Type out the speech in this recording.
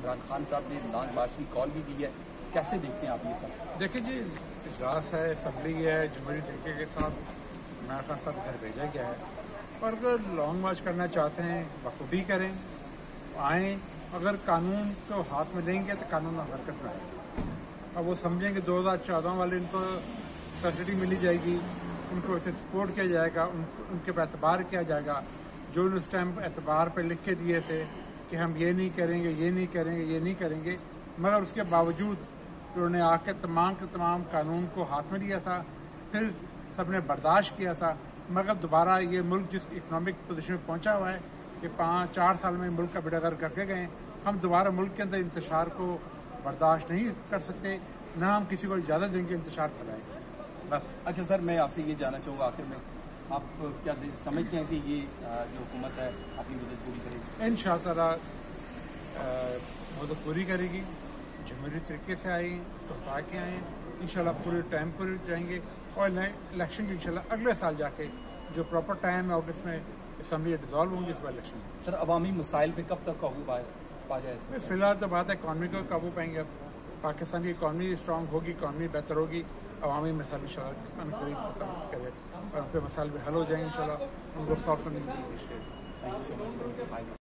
इमरान खान साहब ने लॉन्ग मार्च की कॉल भी दी है, कैसे देखते हैं आप ये सब? देखिए जी, इजलास है, असम्बली है, जमहूरी तरीके के साथ इमरान खान साहब घर भेजा गया है। और अगर लॉन्ग मार्च करना चाहते हैं बखूबी करें, आएँ। अगर कानून को हाथ में लेंगे तो कानून हरकत में आएगा। अब वो समझें कि 2014 वाले इनको सब्सिडी मिली जाएगी, उनको ऐसे सपोर्ट किया जाएगा, उनके पर एतबार किया जाएगा। जो उस टाइम एतबार पर लिख के दिए थे कि हम ये नहीं करेंगे, ये नहीं करेंगे, ये नहीं करेंगे, मगर उसके बावजूद उन्होंने आके तमाम के तमाम कानून को हाथ में लिया था। फिर सबने बर्दाश्त किया था, मगर दोबारा ये मुल्क जिस इकोनॉमिक पोजीशन में पहुंचा हुआ है कि 5-4 साल में मुल्क का बेड़ागर करके गए, हम दोबारा मुल्क के अंदर इंतशार को बर्दाश्त नहीं कर सकते, ना हम किसी को इजाज़त देंगे इंतशार कराएंगे। बस। अच्छा सर, मैं आपसे ये जानना चाहूँगा, आखिर में आप क्या समझते हैं कि ये जो हुकूमत है अपनी मदद पूरी करेगी? इंशाअल्लाह मदद पूरी करेगी। जमहूरी तरीके से आए, उसको हटा के आए, इंशाल्लाह पूरे टाइम पर जाएंगे। और इलेक्शन की इंशाल्लाह अगले साल जाके जो प्रॉपर टाइम है अगस्त में असम्बली डिजॉल्व होंगी, इस बार इलेक्शन। सर, अवामी मसाइल पे कब तक काबू पा जाए? फिलहाल तो बात है इकॉनमी को काबू पाएंगे। अब पाकिस्तान की इकॉनमी स्ट्रांग होगी, इकॉनमी बेहतर होगी, अवामी मसाइल इंशाल्लाह करीब खत्म करे और उनके मसाइल भी हल हो जाएंगे इंशाल्लाह। उनको सॉल्व करने की कोशिश करेंगे।